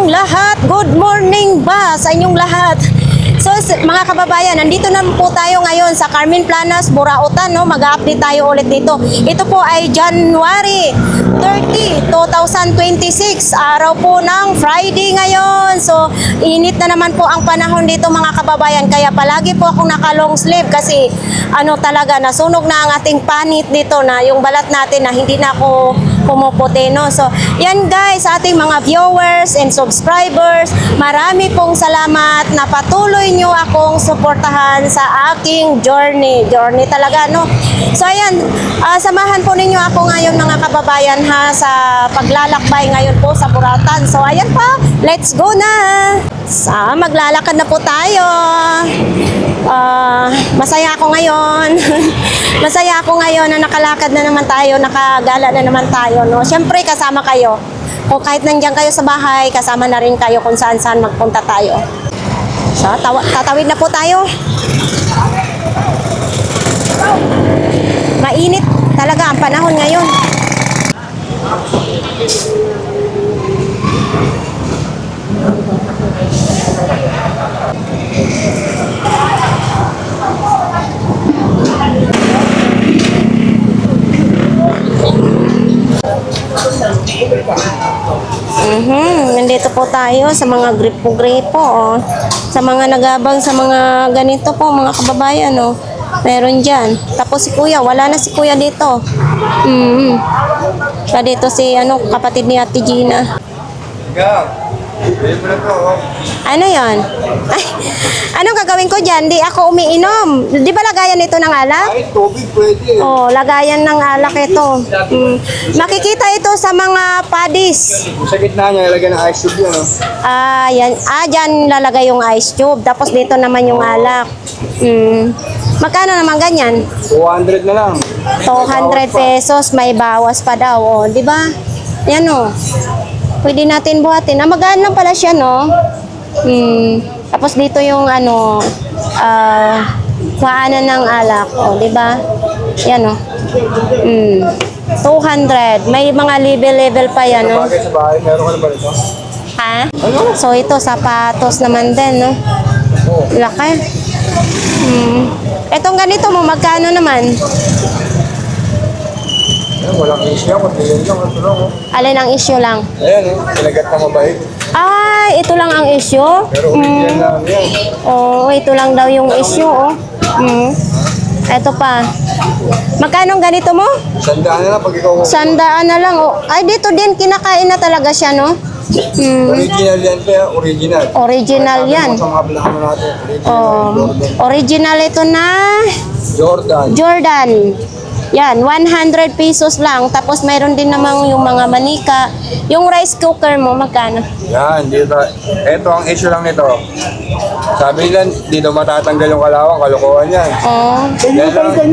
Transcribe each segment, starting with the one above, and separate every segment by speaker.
Speaker 1: inyong lahat. Good morning ba sa inyong lahat? So mga kababayan, nandito na po tayo ngayon sa Carmen Planas, Burautan, no? Mag-update tayo ulit dito. Ito po ay January 30, 2026, araw po ng Friday ngayon. So init na naman po ang panahon dito mga kababayan, kaya palagi po akong naka-long sleeve kasi ano talaga, nasunog na ang ating panit dito na yung balat natin na hindi na ako pumuputi, no? So yan guys, sa ating mga viewers and subscribers, marami pong salamat na patuloy nyo akong suportahan sa aking journey talaga, no? So ayan, samahan po ninyo ako ngayon mga kababayan ha, sa paglalakbay ngayon po sa Burautan. So ayan pa, let's go na! Maglalakad na po tayo. Masaya ako ngayon. Masaya ako ngayon na nakalakad na naman tayo, nakagala na naman tayo, no? Siyempre kasama kayo. O kahit nandiyan kayo sa bahay, kasama na rin kayo kung saan-saan magpunta tayo. So, tatawid na po tayo. Mainit talaga ang panahon ngayon. Nandito po tayo sa mga gripo-gripo, oh. Sa mga nagabang sa mga ganito po mga kababayan, oh. Meron dyan. Tapos si kuya, wala na si kuya dito. Siya dito si kapatid ni Ate Gina. Ano yon? Ay, anong gagawin ko dyan? Di ako umiinom. Di ba lagayan ito ng alak?
Speaker 2: Ay, tubig pwede.
Speaker 1: Oh, lagayan ng alak ito. Makikita ito sa mga padis.
Speaker 2: Sa gitna niya, ilagay ng ice cube yan.
Speaker 1: Yan. Dyan lalagay yung ice tube. Tapos dito naman yung alak. Magkano naman ganyan?
Speaker 2: 200 na lang.
Speaker 1: 200 pesos. May bawas pa daw. Oh, di ba? Yan oh. Pwede natin buhatin. Magaan lang pala siya, no? Tapos dito yung kuhaanan ng alak. O, di ba? Yan, o. 200. May mga level pa yan, no?
Speaker 2: Bagay sa bahay, meron ka na ba ito?
Speaker 1: Ha? So, ito, sapatos naman din, no? Laki. Etong ganito mo, magkano naman?
Speaker 2: Walang issue yan, kundi yan lang. Ito lang, oh.
Speaker 1: Alin ang issue lang?
Speaker 2: Ayan, oh. Pinagat na mabait.
Speaker 1: Ito lang ang issue?
Speaker 2: Pero original lang yan.
Speaker 1: Oo, ito lang daw yung issue, oh. Ito pa. Magkano ganito mo?
Speaker 2: Sandaan na lang pag ikaw.
Speaker 1: 100 na lang, oh. Ay, dito din, kinakain na talaga siya, no?
Speaker 2: Original yan, kaya original.
Speaker 1: Original
Speaker 2: Sabi
Speaker 1: yan.
Speaker 2: mo sa mga blahan natin, original. Jordan.
Speaker 1: Original ito na Jordan. Yan, 100 pesos lang. Tapos mayroon din namang yung mga manika. Yung rice cooker mo, magkano?
Speaker 2: Yan, dito. Ito ang issue lang nito. Sabi nila, dito matatanggal yung kalawang, kalokohan yan.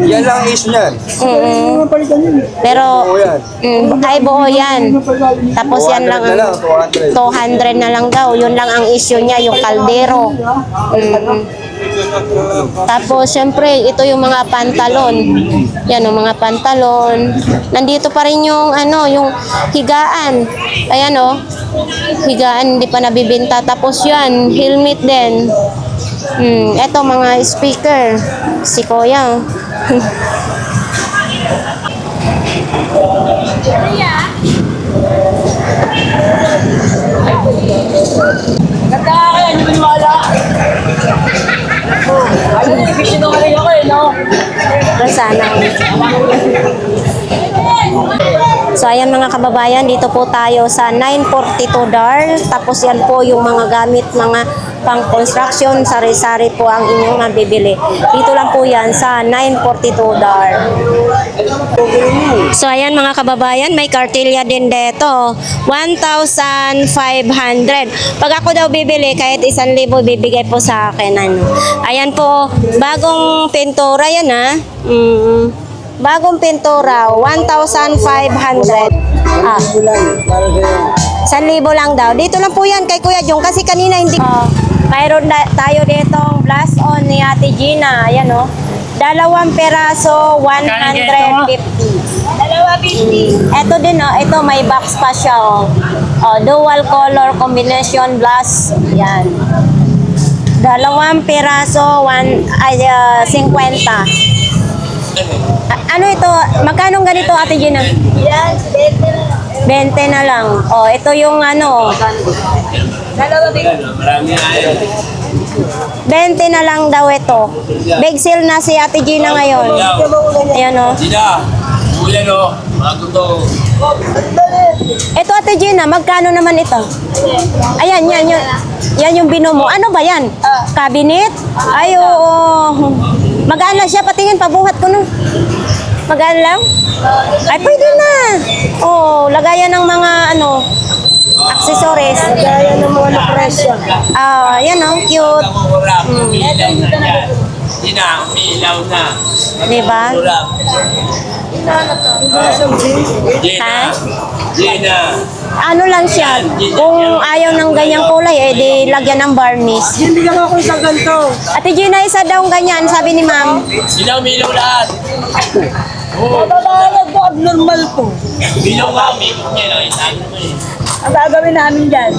Speaker 2: Yan lang ang issue niyan.
Speaker 1: Pero,
Speaker 2: Oo yan.
Speaker 1: ay buo yan. Tapos yan lang
Speaker 2: 200 na lang,
Speaker 1: 200 na lang daw. Yun lang ang issue niya, yung kaldero. Tapos, syempre, ito yung mga pantalon. Yan, yung mga pantalon. Nandito pa rin yung, yung higaan. Ayan, higaan, hindi pa nabibinta. Tapos yan, helmet din. Ito, mga speaker. Si Kuya.
Speaker 3: Ganda kaya, hindi mo niwala. Ayun, nag-fiction nung kanina ko no?
Speaker 1: Sana. So ayan mga kababayan, dito po tayo sa 942 DAR. Tapos yan po yung mga gamit, mga pang construction, sari-sari po ang inyong mabibili. Dito lang po yan sa 942 DAR. So ayan mga kababayan, may kartilya din dito. 1,500. Pag ako daw bibili, kahit 1,000 bibigay po sa akin. Ayan po, bagong pintura yan ha. Bagong pintura, 1,500. 1,000 lang daw. Dito lang po yan kay Kuya Jong kasi kanina hindi. Mayroon tayo ditong blast on ni Ate Gina. Ayan, 2 peraso, 150. Ito din, oh. Ito, may box pa siya, oh. Oh, dual color combination glass. Yan. 2 piraso, 50. Ano ito? Magkano ganito, Ate Gina?
Speaker 3: Yan,
Speaker 1: 20 na lang. Oh, ito yung ano,
Speaker 3: dalawa din.
Speaker 1: 20 na lang daw ito. Big sale na si Ate Gina ngayon. Ayan, oh.
Speaker 4: Sina, ulan o, bago to.
Speaker 1: Ito, Ate Gina, magkano naman ito? Ayan, yan yung bino mo. Ano ba yan? Cabinet? Ay, oo. Magaan lang siya. Patingin, pabuhat ko no. Magaan lang? Ay, pwede na. Oo, lagayan ng mga ano, accessories.
Speaker 3: Kaya ng mga presyo.
Speaker 1: Ah, yan oh, cute.
Speaker 4: Umilaw na yan. Sina, umilaw na.
Speaker 1: Diba?
Speaker 4: Ulap. Gina, Gina.
Speaker 1: Ano lang siya, kung ayaw ng ganyang kulay, eh di lagyan ng varnish.
Speaker 3: Hindi ka ako sa ganito.
Speaker 1: Ate Gina, isa daw ganyan, sabi ni ma'am.
Speaker 4: Sina, umilaw lahat.
Speaker 3: Matabalag po, abnormal po.
Speaker 4: Umilaw ka, umilaw niya. Nakita mo eh.
Speaker 3: Ang gagawin namin dyan.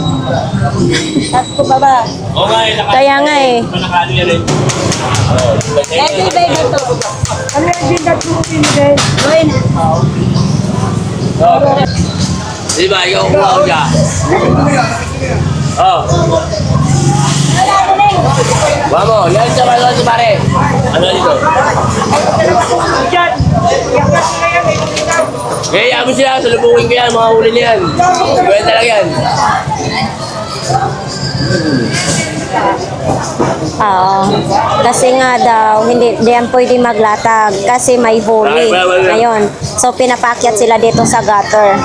Speaker 3: Tapos ko baba.
Speaker 4: Oo nga,
Speaker 1: Kaya nga eh.
Speaker 4: Nakalo yan rin.
Speaker 3: Ito yung baby to. Ano yung dindat mo pinigay? Gawin.
Speaker 4: Di ba, ikaw kumaw siya? Oh. Vamos, yan sa malo si pare. Ano dito? Kaya mo sila, salubungin ko yan, mga huli niyan. Kwenta lang yan.
Speaker 1: Oo. Kasi nga daw, hindi diyan pwede maglatag kasi may huli. Ngayon, so pinapakyat sila dito sa gutter.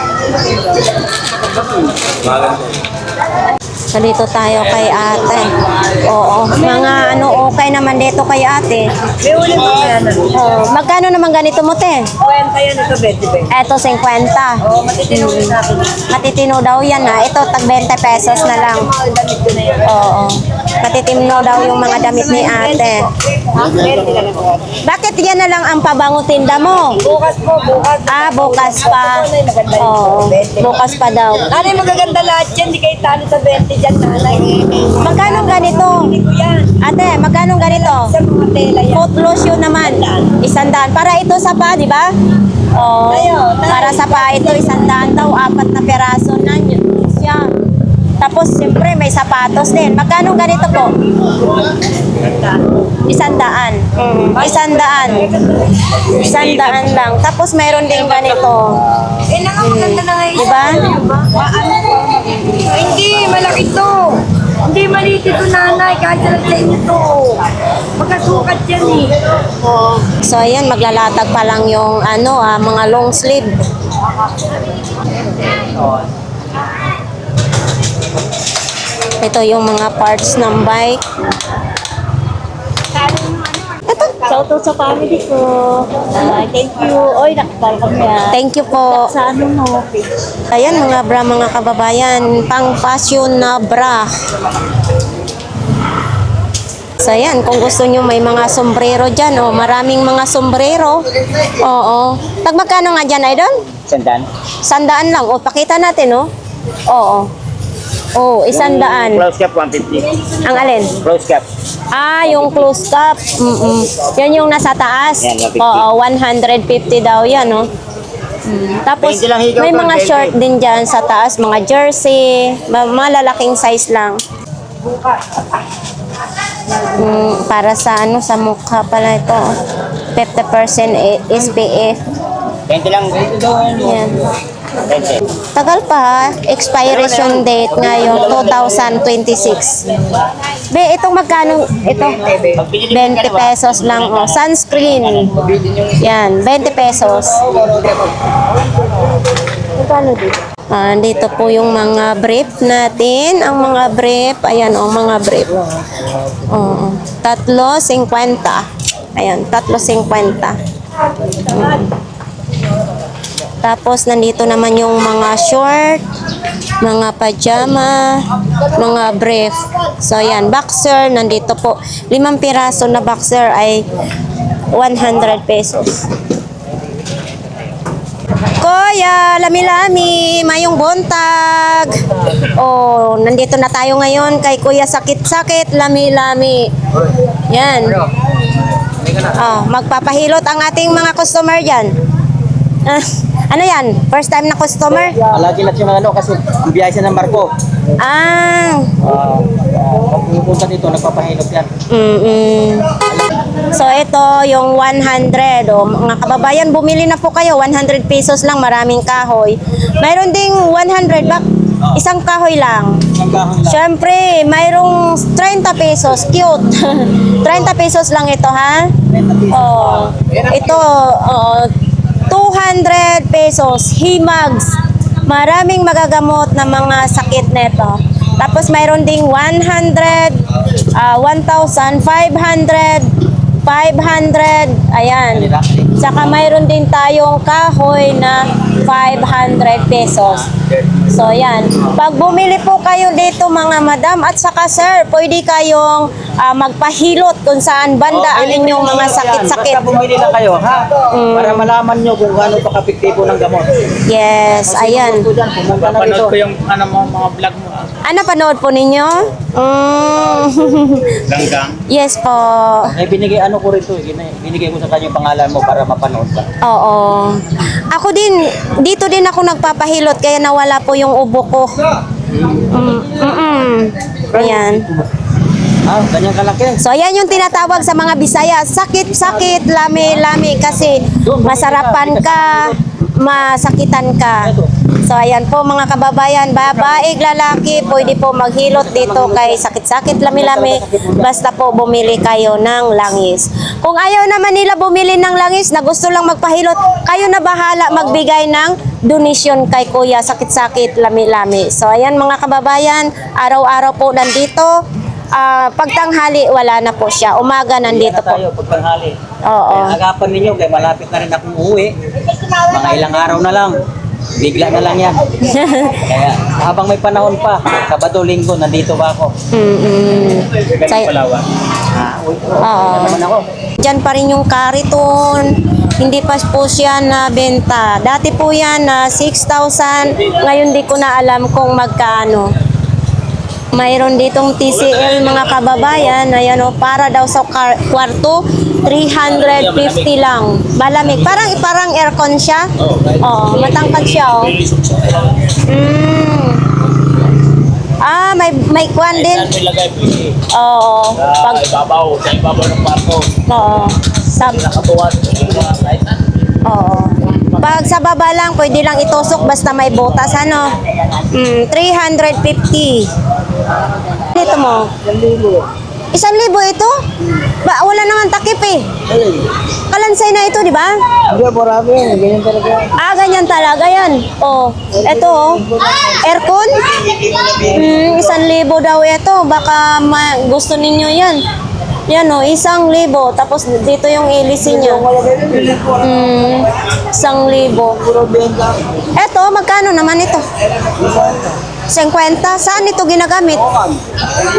Speaker 1: So dito tayo kay ate. Oo. Mga ano okay naman dito kay ate.
Speaker 3: May uli mo kaya na.
Speaker 1: Oo. Magkano naman ganito mo te?
Speaker 3: Kwenta yan ito, 20.
Speaker 1: Eto 50.
Speaker 3: Oo, matitinong sa akin.
Speaker 1: Matitino daw yan ha. Ito tag 20 pesos na lang.
Speaker 3: Mga damit ko na yan.
Speaker 1: Oo. Matitino daw yung mga damit ni ate.
Speaker 3: Ha? 20 lang ako.
Speaker 1: Bakit yan na lang ang pabango tinda mo?
Speaker 3: Bukas po, bukas.
Speaker 1: Ah, bukas pa. Oo. Bukas pa daw.
Speaker 3: Nanay, magaganda lahat yan. Di kayo talo sa 20 dyan, nanay.
Speaker 1: Magkano ganito?
Speaker 3: Hindi ko yan.
Speaker 1: Ate, magkano ganito?
Speaker 3: Sa mga tela yan.
Speaker 1: Foot lotion naman. 100. Para ito sa pa, di ba? Oo. Para sa pa ito, 100 daw. 4 na peraso na siya. Tapos, siyempre, may sapatos din. Magkano ganito po? 100. 100. 100 lang. Tapos, mayroon din ganito.
Speaker 3: Eh, nakakaganda na ngayon.
Speaker 1: Diba?
Speaker 3: Ano po? Hindi, malaki to. Hindi maliit ito, nanay. Kahit sa inyo to. Magkasukat yan eh.
Speaker 1: So, ayan, maglalatag pa lang yung ano, mga long sleeve. Ito yung mga parts ng bike. Ito.
Speaker 3: Shoutout sa family ko. Thank you. Oy, nakapal kami
Speaker 1: Thank you po.
Speaker 3: Sa ano mo?
Speaker 1: Ayan mga bra, mga kababayan, pang fashion na bra. So ayan, kung gusto nyo may mga sombrero dyan, oh, maraming mga sombrero. Oo. Magkano nga dyan, Idol? 100 lang. O, pakita natin, oh. Oo. Oh, 100.
Speaker 4: Close cap 150.
Speaker 1: Ang alin?
Speaker 4: Close cap.
Speaker 1: Ah, yung close cup. Yan yung nasa taas.
Speaker 4: Yan, 150.
Speaker 1: Oo, 150 daw yan, no? Tapos,
Speaker 4: 20 lang higaw
Speaker 1: may
Speaker 4: to,
Speaker 1: mga
Speaker 4: 20.
Speaker 1: short din dyan sa taas, mga jersey, malalaking size lang. Para sa ano, sa mukha pala ito. 50% SPF.
Speaker 4: 20 lang.
Speaker 1: Yan.
Speaker 4: 20.
Speaker 1: Tagal pa ha. Expiration date ngayon, 2026. Be, itong magkano? Ito, 20 pesos lang. Oh. Sunscreen. Yan, 20 pesos. Magkano dito? Dito po yung mga brief natin. Ang mga brief. Ayan, oh, mga brief. Oh, 3.50. Ayan, 3.50. Tapos, nandito naman yung mga short, mga pajama, mga brief. So, ayan, boxer, nandito po. 5 piraso na boxer ay 100 pesos. Kuya, lami-lami, mayong buntag. Oh, nandito na tayo ngayon kay Kuya Sakit-Sakit, lami-lami. Yan. Oh, magpapahilot ang ating mga customer dyan. Ah, ano yan? First time na customer?
Speaker 5: Alagi na siya kasi biyahe siya ng barko.
Speaker 1: Ah,
Speaker 5: Pag pupunta dito, nagpapahilot yan.
Speaker 1: So ito yung 100. O, mga kababayan, bumili na po kayo. 100 pesos lang, maraming kahoy. Mayroon ding 100 bak. Isang kahoy lang.
Speaker 5: Ang gahang lang.
Speaker 1: Siyempre, mayroong 30 pesos. Cute. 30 pesos lang ito, ha? Oh, ito, 200 pesos. Himags. Maraming magagamot na mga sakit neto. Tapos mayroon ding 100, 1,500, 500, ayan. Saka mayroon din tayong kahoy na 500 pesos. So, yan. Pag bumili po kayo dito mga madam at saka sir, pwede kayong magpahilot kung saan banda ang inyong mga sakit-sakit.
Speaker 5: Basta bumili lang kayo, ha? Para malaman nyo kung ano pa kapiktibo ng gamot.
Speaker 1: Yes, ayan.
Speaker 5: Kung dyan, pumunta na dito.
Speaker 4: yung mga vlog mo.
Speaker 1: Ano panood po ninyo?
Speaker 4: Ganggang.
Speaker 1: Yes po.
Speaker 5: Eh, binigay ko rito. Binigay ko sa kanya yung pangalan mo para mapanood ka.
Speaker 1: Oo. Ako din, dito din ako nagpapahilot kaya nawala po yung ubo ko. Ayan.
Speaker 5: Ganyan kalaki.
Speaker 1: So, ayan yung tinatawag sa mga Bisaya. Sakit-sakit, lami-lami kasi masarapan ka, masakitan ka. So, ayan po mga kababayan, babae, lalaki, pwede po maghilot dito kay sakit-sakit, lami-lami, basta po bumili kayo ng langis. Kung ayaw naman nila bumili ng langis na gusto lang magpahilot, kayo na bahala magbigay ng donation kay Kuya Sakit-sakit, lami-lami. So, ayan mga kababayan, araw-araw po nandito. Pagtanghali, wala na po siya. Umaga, nandito po.
Speaker 5: tayo pagtanghali.
Speaker 1: Oo.
Speaker 5: Kaya agapan ninyo, kaya malapit na rin akong uuwi. Mga ilang araw na lang. Bigla na lang yan. Kaya habang may panahon pa, Sabado, Linggo, nandito ba ako?
Speaker 1: Say- Oo.
Speaker 5: Naman ako.
Speaker 1: Diyan pa rin yung kariton. Hindi pa po siya nabenta. Dati po yan na 6,000. Ngayon di ko na alam kung magkano. Mayroon ditong TCL mga kababayan. Ayan o, para daw sa kwarto, 350 lang. Malamig. Parang aircon siya. Oo, matangkad siya o. May kwan din.
Speaker 4: Ilagay pili.
Speaker 1: Oo. Pag,
Speaker 4: Ibabaw ng barko.
Speaker 1: oo.
Speaker 4: Nakatuwa yung mga kaitan.
Speaker 1: Oo. Pag sa baba lang, pwede lang itusok basta may butas, ano? 350. Dito mo. 1,000 ito? Wala nang takip eh. Kalansay na ito, di ba?
Speaker 5: Hindi, marami. Ganyan talaga.
Speaker 1: Ganyan talaga yan. Oh, ito oh. Aircon? 1,000 daw ito. Baka gusto ninyo yan. Yan o, 1,000. Tapos dito yung ilisin niya. 1,000. Eto, magkano naman ito? 50. Saan ito ginagamit?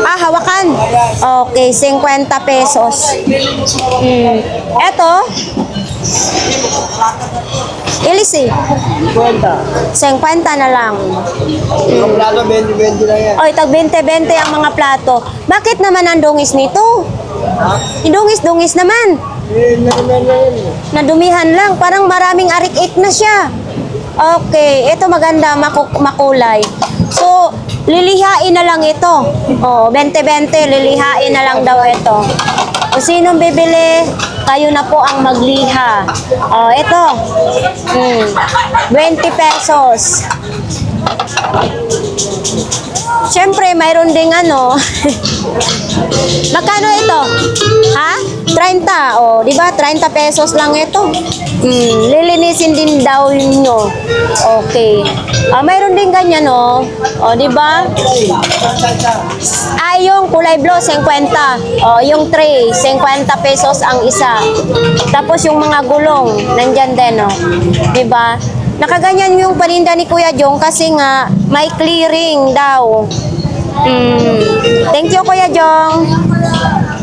Speaker 1: Hawakan. Okay, 50 pesos. Eto? Ilisi. 50 na lang.
Speaker 5: Plato, 20-20 lang yan.
Speaker 1: Oy, tag 20-20 ang mga plato. Bakit naman ang dungis nito? Idungis-dungis naman. Nadumihan lang. Parang maraming arik-ik na siya. Okay, ito maganda, makulay. So, lilihain na lang ito. Oh, 20-20, lilihain na lang daw ito. Kung sinong bibili, kayo na po ang magliha. Oh, ito. 20 pesos. Siyempre, mayroon ding ano. Magkano ito? Ha? 30. O, di ba? 30 pesos lang ito. Lilinisin din daw nyo. Okay. Mayroon din ganyan, o. O, di ba? Yung kulay blue, 50. O, yung tray, 50 pesos ang isa. Tapos yung mga gulong, nandyan din, o. Di ba? Nakaganyan yung paninda ni Kuya Jong kasi nga may clearing daw. Thank you, Kuya Jong.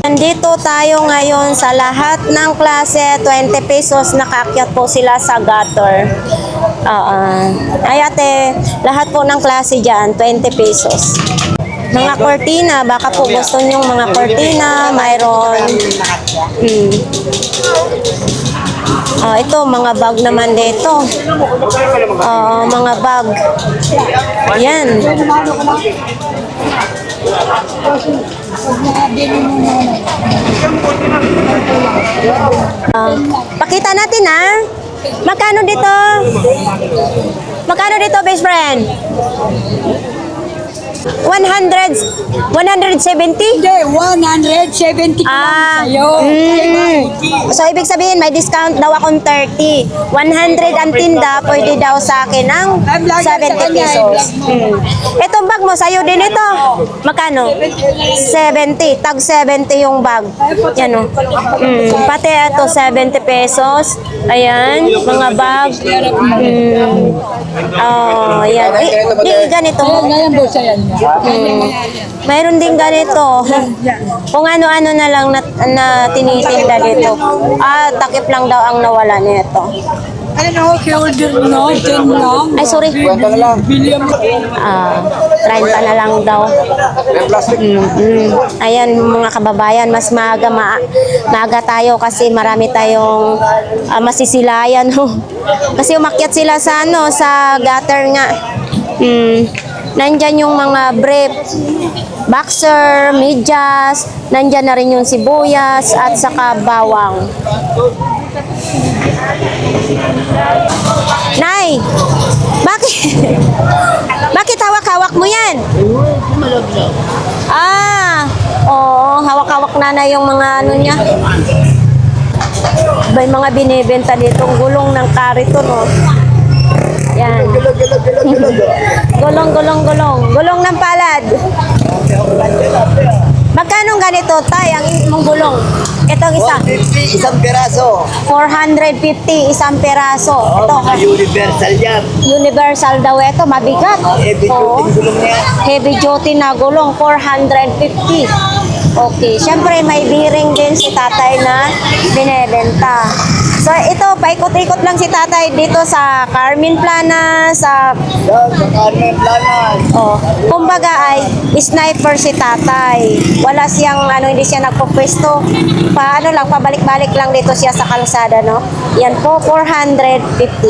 Speaker 1: Nandito tayo ngayon sa lahat ng klase, 20 pesos nakaakyat po sila sa gutter. Oo. Ay ate, lahat po ng klase dyan, 20 pesos. Mga cortina, baka po gusto nyong mga cortina, mayroon. Ito, mga bag naman dito. Mga bag. Yan. Pakita natin ha. Magkano dito? Magkano dito, best friend? 170?
Speaker 3: Hindi, 170 sa'yo.
Speaker 1: So, ibig sabihin, may discount daw akong 30. 100 ang tinda, pwede daw sa akin ng 70 pesos. Itong bag mo, sa'yo din ito. Magkano? 70. Tag 70 yung bag. Yan o. Pati ito, 70 pesos. Ayan, mga bag. Yan. Di ganito.
Speaker 3: Ngayon po siya yan.
Speaker 1: Mayroon din ganito. Kung ano-ano na lang na tinitinda dito. Takip lang daw ang nawala nito.
Speaker 3: Ano, order no? 10 lang.
Speaker 1: Ay, sorry.
Speaker 2: Kwenta na lang.
Speaker 1: 30 na lang daw.
Speaker 2: May plastic.
Speaker 1: Ayan mga kababayan, mas maaga tayo kasi marami tayong masisilayan. Kasi umakyat sila sa sa gutter nga. Nandyan yung mga brief, boxer, medyas, nandyan na rin yung sibuyas at saka bawang. Nay, bakit hawak-hawak mo yan? Oo, hawak-hawak na yung mga ano niya. May mga binibenta dito, gulong ng kariton, oh. Yan. Gulong. Gulong ng palad. Magkano ganito, tay, ang mong gulong? Itong isa.
Speaker 6: 150 isang peraso.
Speaker 1: 450 isang peraso. Ito.
Speaker 6: Universal yan.
Speaker 1: Universal daw ito, mabigat.
Speaker 6: Heavy
Speaker 1: Oo.
Speaker 6: duty gulong niya.
Speaker 1: Heavy duty na gulong, 450. Okay, syempre may bearing din si tatay na binebenta. So ito, paikot-ikot lang si tatay dito sa Carmen Plana, sa
Speaker 6: Yan, sa Carmen Planas.
Speaker 1: kumbaga ay sniper si tatay. Wala siyang hindi siya nagpupwesto. Pabalik-balik lang dito siya sa kalsada, no? Yan po, 450.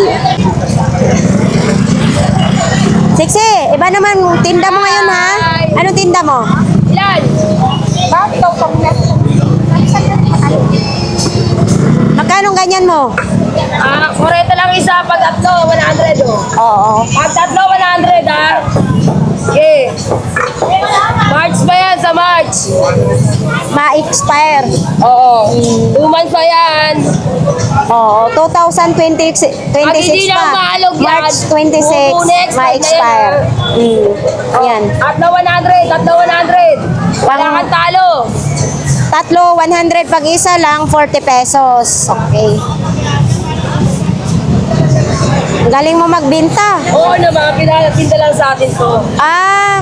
Speaker 1: Siksi, iba naman tinda mo ngayon ha? Anong tinda mo?
Speaker 3: Ilan?
Speaker 1: Magkano ganyan mo?
Speaker 3: 40 lang isa, pag tatlo, 100 oh.
Speaker 1: Oo.
Speaker 3: Pag tatlo, 100 ah. Okay. March pa yan, sa March.
Speaker 1: Ma-expire.
Speaker 3: Oo. 2 months pa yan.
Speaker 1: Oo, 2026
Speaker 3: Pag hindi na
Speaker 1: pa.
Speaker 3: maalog yan,
Speaker 1: March 26,
Speaker 3: next
Speaker 1: ma-expire. Yan.
Speaker 3: Tatlo, 100. Tatlo, 100. Wala kang talo.
Speaker 1: Tatlo, 100 pag isa lang, 40 pesos. Okay. Galing mo magbinta.
Speaker 3: Oo naman, pinatinda lang sa atin to.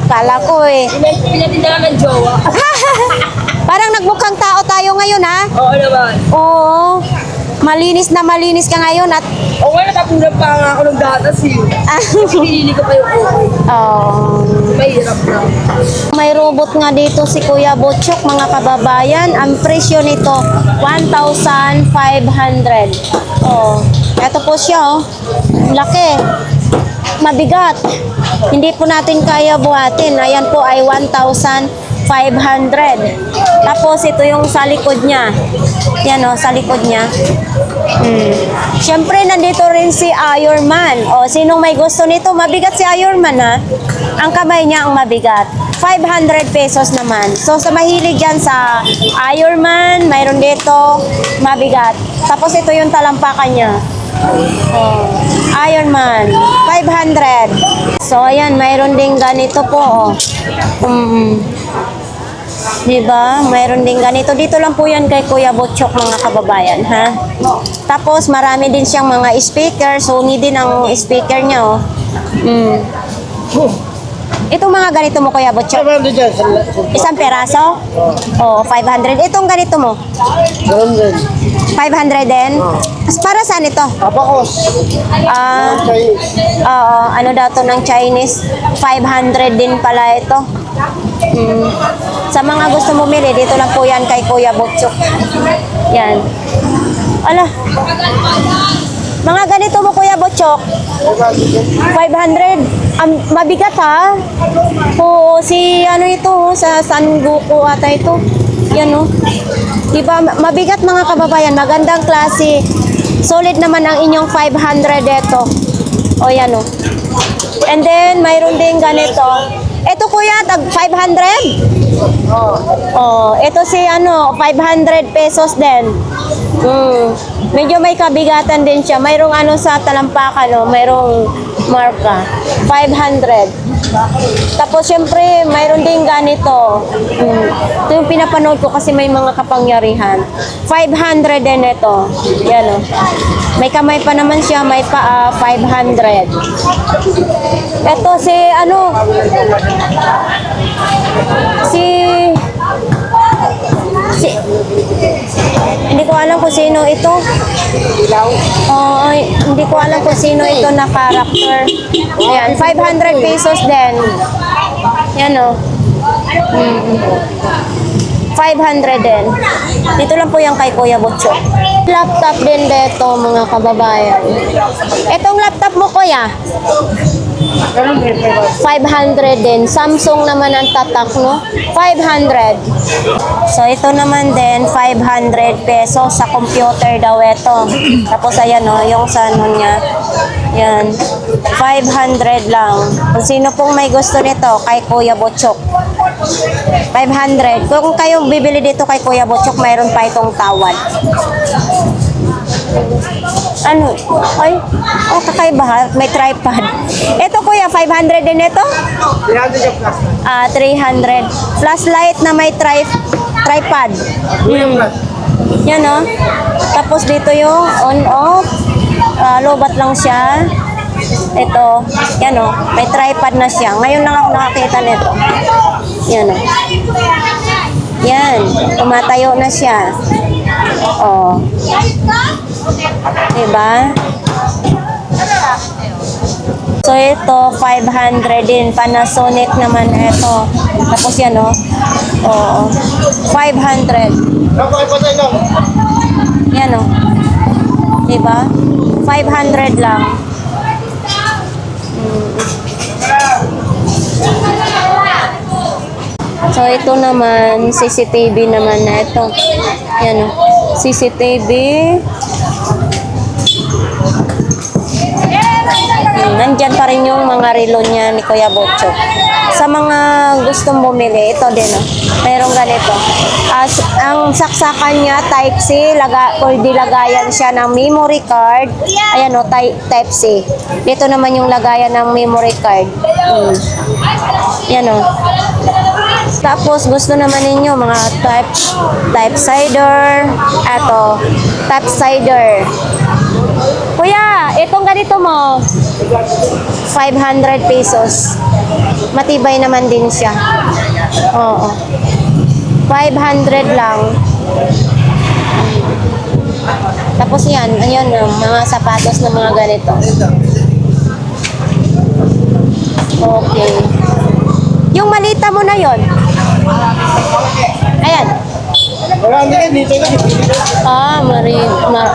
Speaker 1: Kala ko eh.
Speaker 3: Pinatinda lang ng jowa.
Speaker 1: Parang nagmukhang tao tayo ngayon ha?
Speaker 3: Oo naman.
Speaker 1: Oo. Malinis na malinis ka ngayon at
Speaker 3: Oo nga, natapunan pa nga ako ng gatas eh. Pinili ko pa yung okay. Mahirap na.
Speaker 1: May robot nga dito si Kuya Butchok, mga kababayan. Ang presyo nito, 1,500. Ito po siya, oh. Laki. Mabigat. Hindi po natin kaya buhatin. Ayan po ay 1,500. Tapos ito yung sa likod niya. Yan o, sa likod niya. Siyempre, nandito rin si Iron Man. Sinong may gusto nito? Mabigat si Iron Man, ha? Ang kamay niya ang mabigat. 500 pesos naman. So, sa mahilig yan sa Iron Man, mayroon dito, mabigat. Tapos ito yung talampakan niya. Iron Man, 500. So, ayan, mayroon din ganito po, Diba? Mayroon din ganito. Dito lang po yan kay Kuya Butchok, mga kababayan, ha? Tapos, marami din siyang mga speaker. Sony din ang speaker niya, oh. Itong mga ganito mo, Kuya Butchok? Isang peraso? 500. Itong ganito mo? 500 din? Para saan ito?
Speaker 6: Abakos.
Speaker 1: Oo, ano daw to ng Chinese? 500 din pala ito. Sa mga gusto bumili, dito lang po yan kay Kuya Butchok. Yan. Ala. Mga ganito mo, Kuya Butchok. 500. Mabigat ha. Oo, si ano ito, sa San Goku ata ito. Yan o. Diba, mabigat mga kababayan. Magandang klase. Solid naman ang inyong 500 ito. O yan o. And then, mayroon din ganito. Ito kuya, tag 500? Oh, ito si ano, 500 pesos din. Medyo may kabigatan din siya. Mayroong ano sa talampakan, no? Mayroong marka. 500. Tapos syempre, mayroon din ganito. Ito yung pinapanood ko kasi may mga kapangyarihan. 500 din ito. Yan o. May kamay pa naman siya, may paa, 500. Ito si ano, hindi ko alam kung sino ito. Hindi ko alam kung sino ito na character. Ayan, 500 pesos din. Yan o. 500 din. Dito lang po yung kay Kuya Butchok. Laptop din dito mga kababayan. Itong laptop mo kuya? 500 din. Samsung naman ang tatak, no? 500. So, ito naman din, 500 pesos sa computer daw ito. Tapos, ayan, no, yung sa ano niya. Yan. 500 lang. Kung sino pong may gusto nito, kay Kuya Butchok. 500. Kung kayo bibili dito kay Kuya Butchok, mayroon pa itong tawad. Ano? Ay, oh, kakaiba ha? May tripod. Ito kuya, 500 din ito?
Speaker 6: 300 yung plus.
Speaker 1: 300. Flashlight na may tripod. Yan o. Tapos dito yung on-off. Lobat lang siya. Ito. Yan o. May tripod na siya. Ngayon lang ako nakakita nito. Yan o. Yan. Tumatayo na siya. Oh. Diba? So ito 500 din. Panasonic naman ito. Tapos yan oh. Oo. 500. Yan oh. Diba? 500 lang. So ito naman CCTV naman na ito. Yan oh. CCTV. Nandyan pa rin yung mga relo niya ni Kuya Butchok. Sa mga gustong bumili, ito din oh. Mayroong ganito. Ang saksakan niya type C, pwede lagayan siya ng memory card. Ayan oh, type C. Dito naman yung lagayan ng memory card. Yan oh. Tapos gusto naman ninyo mga type cider. Eto, type cider. Kuya, itong ganito mo 500 pesos. Matibay naman din siya. Oo. 500 lang. Tapos yan, ayun, mga sapatos na mga ganito. Okay. Yung malita mo na yon. Ayan.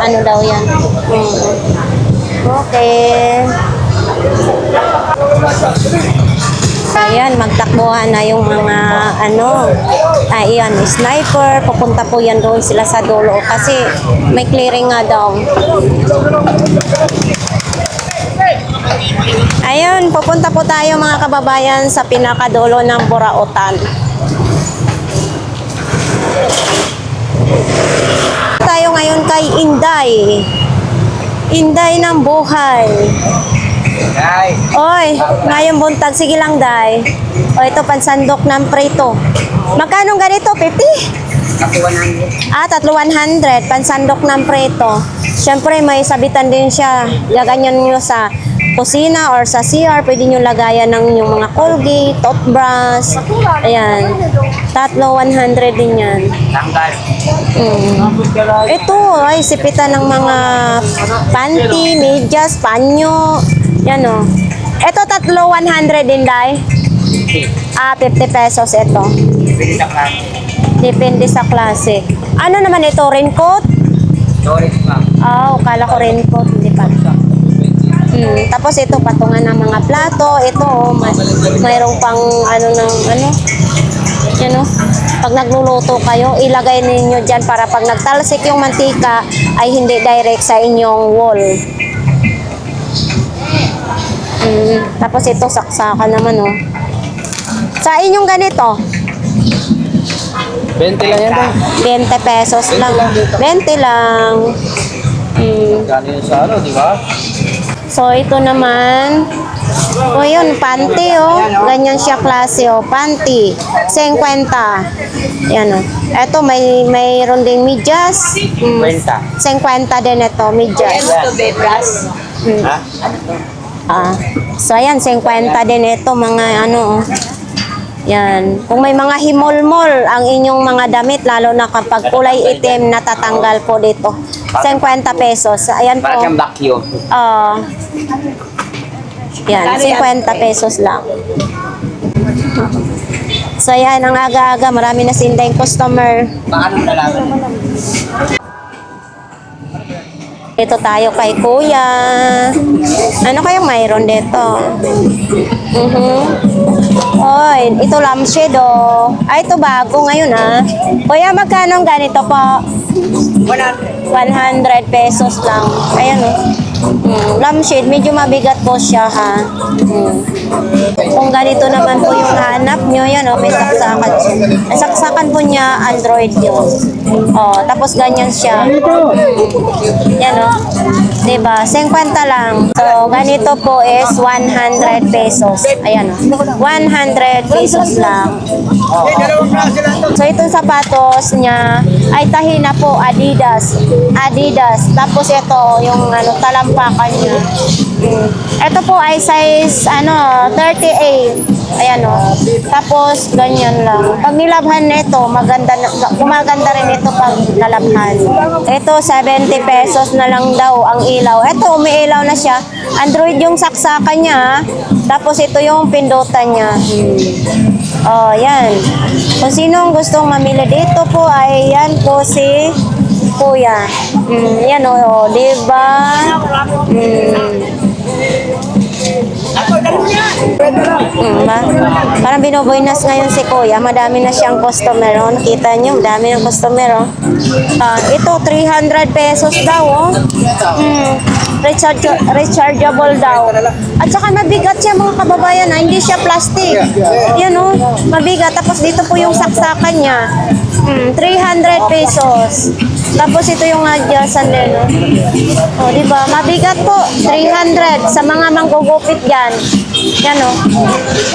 Speaker 1: Ano daw yan. Okay. Ayan, magtakbuhan na yung mga ayan, sniper. Pupunta po yan doon sila sa dulo kasi may clearing nga daw. Ayun, pupunta po tayo mga kababayan sa pinakadulo ng Burautan. Tayo ngayon kay Inday. Inday ng buhay. Oy, ngayong buntag, sige lang day. O ito, pansandok ng prito. Magkano ganito? 50? 3,100. Pansandok ng prito. Siyempre, may sabitan din siya. Gaganyan nyo sa kusina or sa CR, pwede nyo lagayan ng yung mga Colgate, toothbrush. Ayan. Tatlo, 100 din yan.
Speaker 5: Tanggal.
Speaker 1: Ito ay sipitan ng mga panty, medyas, panyo. Yan o. Ito tatlo, 100 din, Day. 50 pesos ito.
Speaker 5: Pwede sa klase.
Speaker 1: Depende sa klase. Ano naman ito? Raincoat?
Speaker 5: Storage ma'am.
Speaker 1: Kala ko raincoat. Hindi pa. Tapos ito, patungan ng mga plato. Ito, mayroong pang yan o. Pag nagluluto kayo, ilagay ninyo dyan para pag nagtalsik yung mantika, ay hindi direct sa inyong wall. Tapos ito, saksakan naman o. Sa inyong ganito,
Speaker 6: 20 lang yan ba?
Speaker 1: 20 pesos lang. 20 lang.
Speaker 6: Gano'n yun sa ano, di ba?
Speaker 1: So, ito naman. Yun, panty, Ganyan siya klase, Panty. 50. Yan, Ito, mayroon ding medyas.
Speaker 5: 50.
Speaker 1: 50 din ito, medyas.
Speaker 5: Ha?
Speaker 1: So, ayan, 50 din ito, mga Yan. Kung may mga himol-mol ang inyong mga damit, lalo na kapag kulay itim, natatanggal po dito. 50 pesos. Ayan po.
Speaker 5: Para siyang vacuum.
Speaker 1: Yan, 50 pesos lang. So yan, ang aga-aga, marami na sindayang customer.
Speaker 5: Baka nung lalaman.
Speaker 1: Ito tayo kay Kuya. Ano kayang mayroon dito? Oy, ito lampshade ito bago ngayon Kuya, magkano ang ganito po? 100 pesos lang. Ayan lampshade, medyo mabigat po siya Kung ganito naman po yung hanap nyo, yan may saksakan siya. Ang saksakan po niya, Android yun. Tapos ganyan siya. Yan diba? 50 lang. So, ganito po is 100 pesos. Ayan 100 pesos lang. So, itong sapatos niya ay tahi na po, Adidas. Tapos ito, yung talampakan niya. Ito po ay size 38. Ayan Tapos ganyan lang. Pag nilabhan nito, gumaganda rin ito pag nalabhan. Ito 70 pesos na lang daw ang ilaw. Ito umiilaw na siya. Android yung saksakan niya. Tapos ito yung pindutan niya. Yan. Kung sino ang gustong mamili dito po ay yan po si Kuya. Yan diba? Parang binoboynas ngayon si Kuya. Madami na siyang customer. Nakita nyo, madami ng customer. Ito, 300 pesos daw. Rechargeable daw. At saka mabigat siya mga kababayan. Hindi siya plastic. Yan mabigat. Tapos dito po yung saksakan niya. 300 pesos. Tapos ito yung adjacent din. Diba? Mabigat po. 300 sa mga manggugupit dyan. Yan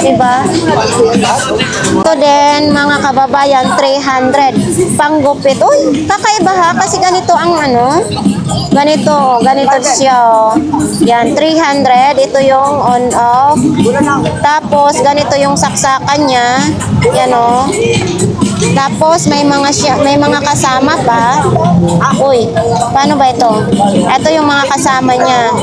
Speaker 1: Diba? Ito din, mga kababayan, 300. Panggupit. Uy, kakaiba kasi ganito ang ganito siya. Yan, 300. Ito yung on-off. Tapos, ganito yung saksakan niya. Yan Tapos, may mga kasama pa. Uy, paano ba ito? Ito yung mga kasama niya.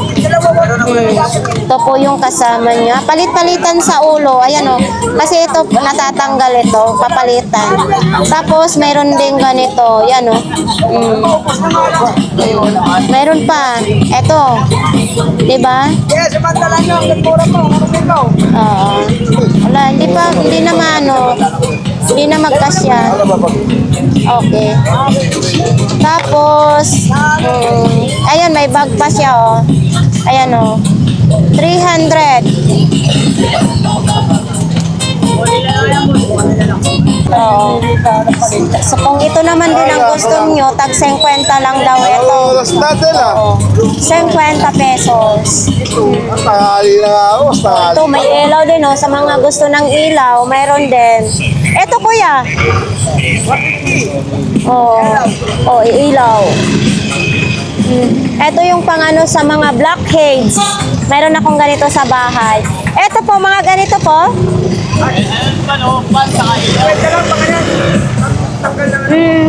Speaker 1: Ito po yung kasama niya. Palit-palitan sa ulo. Ayan Kasi ito, natatanggal ito. Papalitan. Tapos, mayroon din ganito. Yan Mayroon pa. Ito. Diba? Wala, hindi naman hindi na magkasya. Okay. Tapos, ayan, may bag pa siya, Ayan, 300. So, kung ito naman din ang gusto nyo, tag 50 lang daw ito. 50 pesos. Ito, may ilaw din, sa mga gusto ng ilaw, mayroon din. Ito, kuya. Ilaw. Ito yung pangano sa mga blackheads. Mayroon akong ganito sa bahay. Ito po, mga ganito po.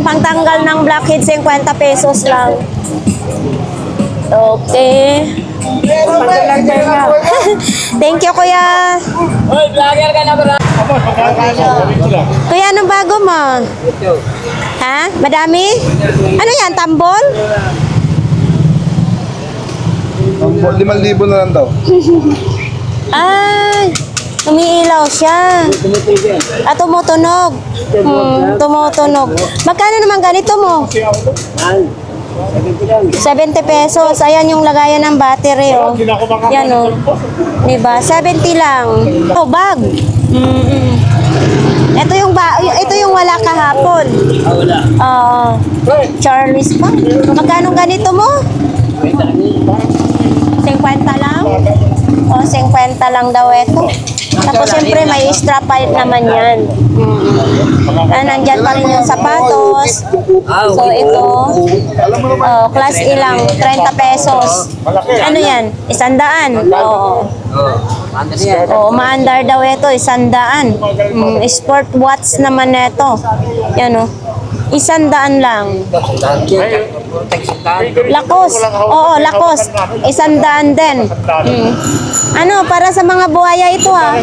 Speaker 1: Pangtanggal ng blackhead, 50 pesos lang. Okay. Thank you, kuya.
Speaker 4: Hoy, vlogger ka na ba?
Speaker 1: Kuya, anong bago mo? Ha? Madami? Ano yan, tambol?
Speaker 2: 5,000 na lang daw.
Speaker 1: Ay, umiilaw siya. At tumutunog. Tumutunog. Magkano naman ganito mo? 70 pesos. Ayan yung lagayan ng battery, oh. Yan, oh. Diba? 70 lang. Oh, bag. Ito yung wala kahapon.
Speaker 4: Wala.
Speaker 1: Charlie's pa. Magkano ganito mo? 50 lang? O, 50 lang daw ito. Tapos, siyempre, may extra pipe naman yan. Nandyan pa rin yung sapatos. So, ito. Class E lang, 30 pesos. Ano yan? 100. Oo. Oo, maandar daw ito, 100. Sport watch naman ito. Yan, o. 100 lang. Lakos. Oo, lakos. 100 din. Ano, para sa mga buhaya ito, ha?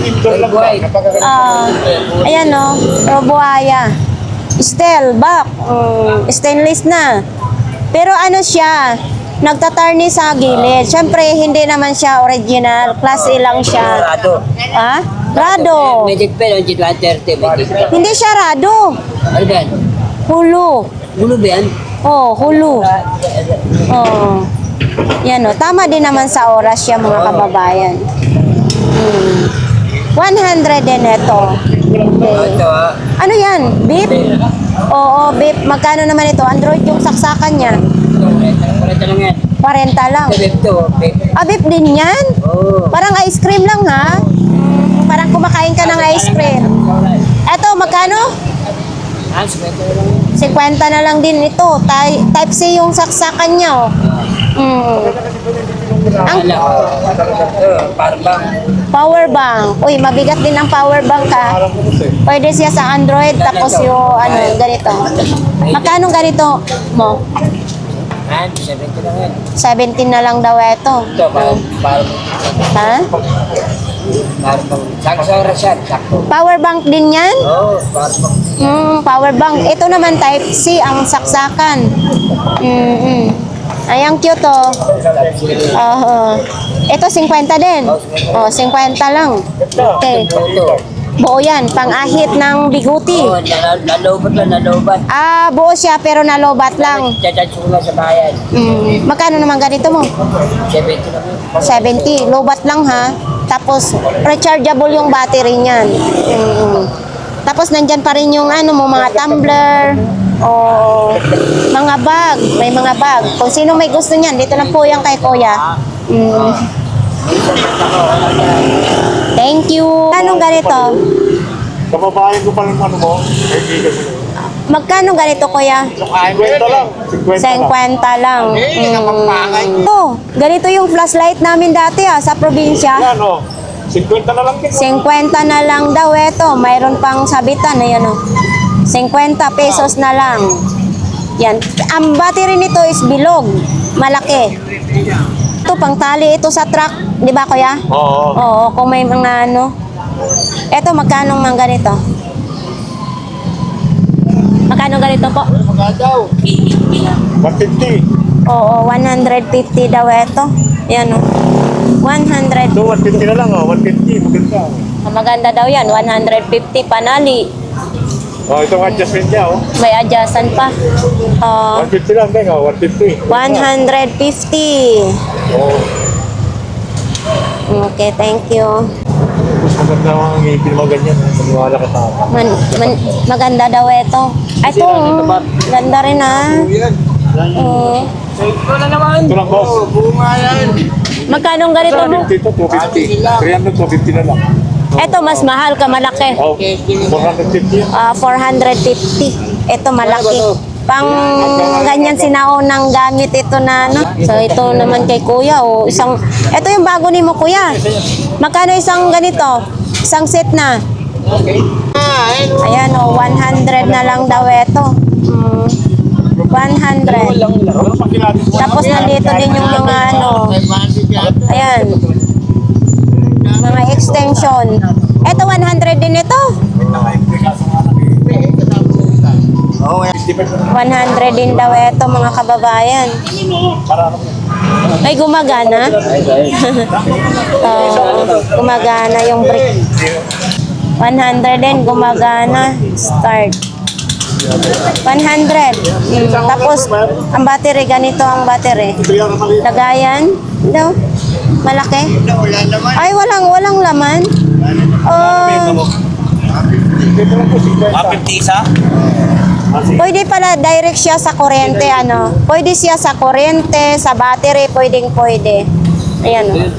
Speaker 1: Ayan, o. Buhaya. Steel, back. Stainless na. Pero ano siya, nagtatarni sa gilid. Siyempre, hindi naman siya original. Class A lang siya. Ha? Rado.
Speaker 4: Magic pen, 130. Magic pen.
Speaker 1: Hindi siya rado.
Speaker 4: Ano ba yan?
Speaker 1: Hulu.
Speaker 4: Gulo ba yan?
Speaker 1: Oh, hulu. Oh. Yan, oh. Tama din naman sa oras siya, mga kababayan. 100 din ito. Okay.
Speaker 4: Ito ha.
Speaker 1: Ano yan? Beef? Oo, beef. Magkano naman ito? Android yung saksakan niya.
Speaker 4: Ito lang yan.
Speaker 1: 40 lang.
Speaker 4: Ito, beef.
Speaker 1: Ah, beef din yan?
Speaker 4: Oo.
Speaker 1: Parang ice cream lang, ha? Parang kumakain ka ng ice cream. Eto, magkano?
Speaker 4: Hans, ito lang yan.
Speaker 1: 50 na lang din ito. Type C yung saksakan niya, oh. Ang
Speaker 4: Parang
Speaker 1: power bank. Uy, mabigat din ang power bank, ha? Pwede siya sa Android, tapos yung, ano, ganito. Magkano ganito mo?
Speaker 4: Hans, 70 lang yan.
Speaker 1: 17 na lang daw ito.
Speaker 4: Ito, parang
Speaker 1: Ha?
Speaker 4: sakto sa oras yan, sakto.
Speaker 1: Power bank din yan?
Speaker 4: Oo, parang
Speaker 1: Power bank. Ito naman type C ang saksakan. Ay, ang cute, oh. Ito 50 din. Oh, 50 lang. Okay.
Speaker 4: ito.
Speaker 1: Buo yan. Pang-ahit ng biguti.
Speaker 4: Oo, nalobat lang, nalobat.
Speaker 1: Ah, buo siya pero nalobat lang.
Speaker 4: Chachat ko lang sa bayan.
Speaker 1: Magkano naman ganito mo?
Speaker 4: 70 lang yun.
Speaker 1: 70. Lobat lang, ha? Tapos, rechargeable yung battery niyan. Tapos, nandyan pa rin yung ano mo, mga tumbler, o mga bag. May mga bag. Kung sino may gusto niyan, dito lang po yan kay Kuya. Thank you. Anong ganito?
Speaker 6: Kababayan ko pa ng ano mo, kaibigan mo.
Speaker 1: Magkano ganito, Kuya?
Speaker 6: 50 lang.
Speaker 1: 50 lang. Ito, ganito yung flashlight namin dati, sa probinsya.
Speaker 6: Yan o. 50 na lang din.
Speaker 1: 50 na lang daw ito. Mayroon pang sabitan. Ayan, o. 50 pesos na lang. Yan. Ang battery nito is bilog. Malaki. Ito, pang tali ito sa truck. Di ba, Kuya?
Speaker 6: Oo.
Speaker 1: Oo, kung may mga ano. Ito, magkano mang ganito? Magkano ganito po?
Speaker 6: 150.
Speaker 1: Oo, 150 daw ito. Yan, o. 100.
Speaker 6: So, 150 na lang o. 150. Maganda.
Speaker 1: Maganda daw yan. 150 panali.
Speaker 6: O, itong adjustment niya o.
Speaker 1: May adjustan pa.
Speaker 6: 150 lang din o. 150.
Speaker 1: 150.
Speaker 6: Oo.
Speaker 1: Okay, thank you.
Speaker 6: Maganda ang ngipin mo ganyan. Maniwala ka sa akin.
Speaker 1: Maganda daw ito. Ito, ganda rin, ha. Oo.
Speaker 4: Ito na naman.
Speaker 6: Ito lang boss.
Speaker 1: Magkano ganito mo?
Speaker 6: 250 to 250. 300 250 na lang.
Speaker 1: Ito, mas mahal ka, malaki.
Speaker 6: Oh, 450 yan.
Speaker 1: 450. Ito, malaki. Pang ganyan sinaunang gamit ito na ano. So ito naman kay kuya, oh, ito yung bago ni mo kuya. Magkano isang ganito? Isang set na? Ayan oh, 100 na lang daw ito. 100. Tapos nandito din yung mga ano. Ayan. Mga extension. Ito 100 din ito. 100 din daw ito mga kababayan. Ay, gumagana? Oo, gumagana yung brick. 100 din, gumagana. Start. 100. Tapos, ang battery, ganito ang battery. Lagayan. No? Malaki? Ay, walang laman. Oh,
Speaker 5: 50 isa?
Speaker 1: pwede pala direct siya sa kuryente, ano. Pwede siya sa kuryente, sa battery, pwede. Ayan. Oh.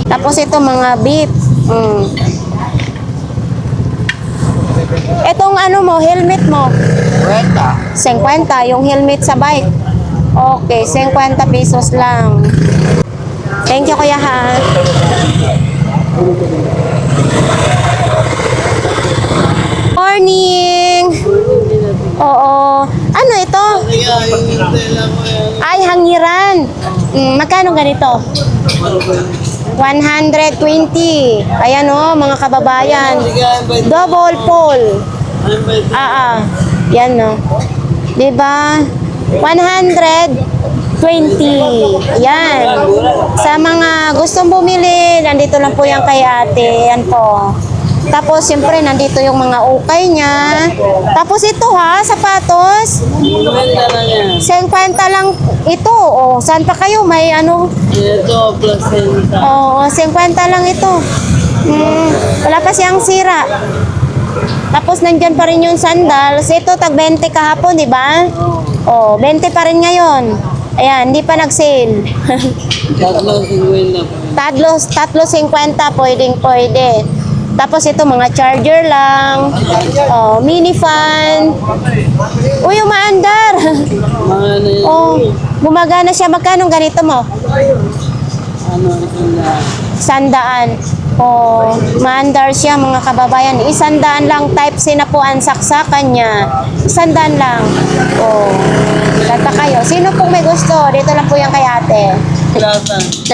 Speaker 1: Tapos ito mga beep. Itong ano mo, helmet mo. 50, yung helmet sa bike. Okay, 50 pesos lang. Thank you kuya ha. Morning! Oo. Ano ito? Ay, hangiran. Magkano ganito? 120. Ayan o, mga kababayan. Double pole. Yan o. Diba? 120. Yan. Sa mga gustong bumili, nandito lang po yan kay ate. Yan po. Tapos, siyempre, nandito yung mga ukay niya. Tapos, ito ha, sapatos. 50 lang ito. O, saan pa kayo? May ano?
Speaker 4: Ito, placenta.
Speaker 1: Oo, 50 lang ito. Wala pa siyang sira. Tapos, nandyan pa rin yung sandals. Ito, tag 20 kahapon, di ba? Oo, 20 pa rin ngayon. Ayan, hindi pa nag-sale. Tatlo 50, pwede. Tapos ito, mga charger lang. Oh, mini fan. Uy, umaandar. Oh, gumagana siya. Magkano ganito mo? 100. Oh, maandar siya mga kababayan. 100 lang, type C na po ang saksakan niya. 100 lang. Oh, kata kayo. Sino pong may gusto? Dito lang po yan kay ate.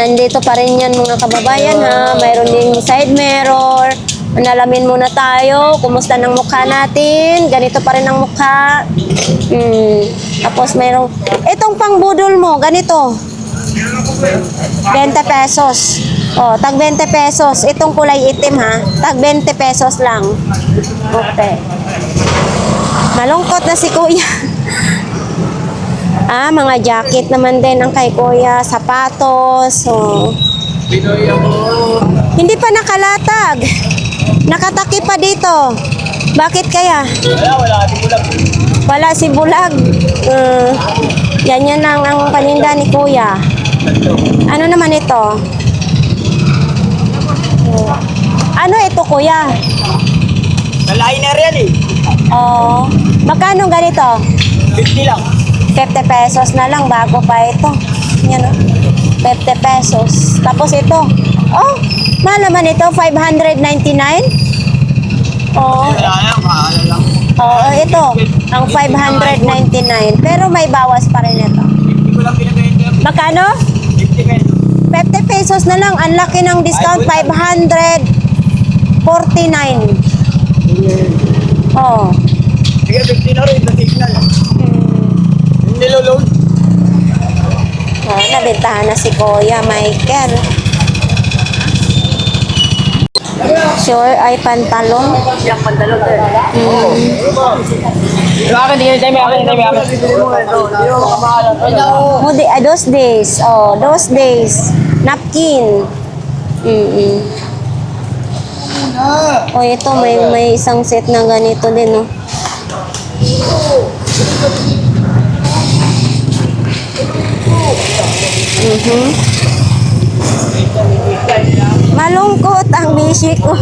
Speaker 1: Nandito pa rin yan mga kababayan ha. Mayroon ding side mirror. Manalamin muna tayo. Kumusta ng mukha natin? Ganito pa rin ang mukha. Tapos mayroong... Itong pangbudol mo, ganito. 20 pesos. Oh, tag 20 pesos. Itong kulay itim ha. Tag 20 pesos lang. Okay. Malungkot na si kuya. Mga jacket naman din ang kay kuya. Sapatos. Oh. Hindi pa nakalatag. Nakataki pa dito. Bakit kaya? Wala si Bulag. Yan lang ang paninda ni kuya. Ano naman ito? Ano ito kuya?
Speaker 5: Naliner yan eh.
Speaker 1: Oh, magkano ganito?
Speaker 5: 50 lang.
Speaker 1: 50 pesos na lang bago pa ito. Yan o. 50 pesos. Tapos ito. Oh, mahal naman ito. 599. Oh. Oh, ito. Ang 599. Pero may bawas pa rin ito. Magkano? 50 pesos na lang. Ang laki ng discount. 549. Oh.
Speaker 5: Sige, 50 na rin. Na-signal. Niloload.
Speaker 1: Oh, nabentahan na si Kuya Michael. Sure ay pantalon.
Speaker 4: Yung pantalon ko. Akin, hindi tayo may akin.
Speaker 1: Oh, those days. Oh, those days. Napkin. Oh, ito may isang set na ganito din, oh. Malungkot ang bishi ko.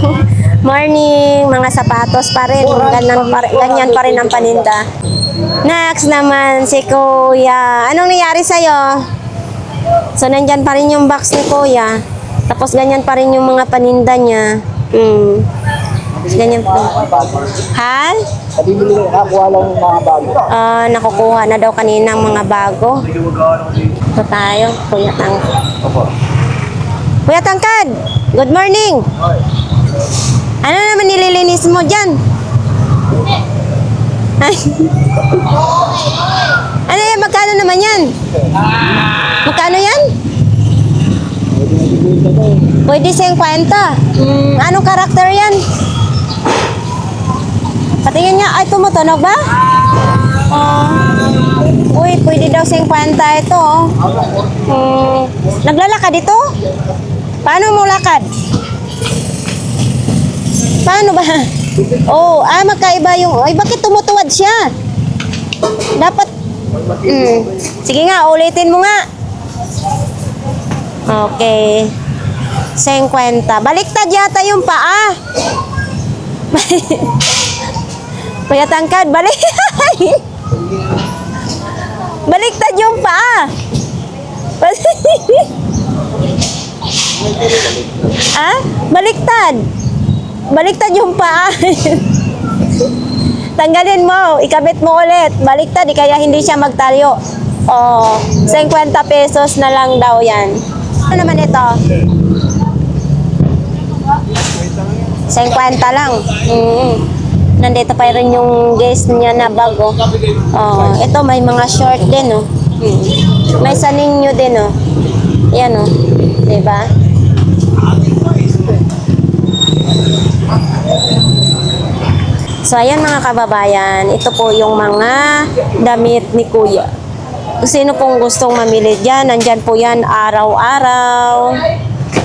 Speaker 1: Morning, mga sapatos pa rin. Ganyan pa rin ang paninda. Next naman si Kuya. Anong nangyari sa'yo? So, nandyan pa rin yung box ni Kuya. Tapos, ganyan pa rin yung mga paninda niya. Ganyan pa. Ha? Nakukuha na daw kanina ang mga bago. Ito tayo, Kuya Tangkad. Kuya Tangkad, good morning. Ano naman nililinis mo dyan? Ay. Ano yan? Magkano naman yan? Magkano yan? Pwede 50. Anong karakter yan? Patingin niya. Ay, tumutunog ba? Uy, pwede daw 50 ito. Naglalakad ito? Paano mo lakad? Paano ba? Magkaiba yung... Ay, bakit tumutuwad siya? Dapat... Sige nga, ulitin mo nga. Okay. 50. Baliktad yata yung paa. Kuya Tangkad, baliktad yung paa. Baliktad. Baliktad yung paa. Tanggalin mo, ikabit mo ulit. Baliktad, kaya hindi siya magtayo. 50 pesos na lang daw yan. Ano naman ito? 50 lang. Nandito pa rin yung guest niya na bago. Ito may mga short din, oh. May saninyo din, oh. Yan, oh. Diba? So, ayan mga kababayan, ito po yung mga damit ni Kuya. Kung sino pong gustong mamili dyan, nandyan po yan araw-araw.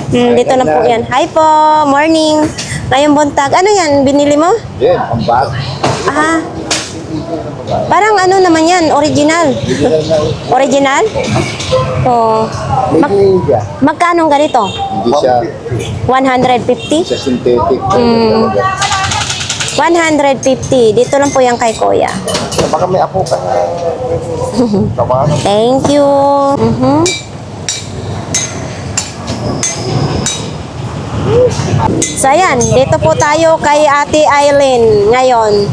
Speaker 1: Dito na po yan. Hi po, morning. Ngayong buntag, ano yan, binili mo?
Speaker 2: Yan, ang bag.
Speaker 1: Parang ano naman yan, original. Original? Magkano ganito?
Speaker 2: Hindi siya
Speaker 1: 150?
Speaker 2: synthetic.
Speaker 1: 150. Dito lang po yan kay Kuya.
Speaker 2: Baka may apo ka.
Speaker 1: Thank you. So ayan, dito po tayo kay Ate Aileen ngayon.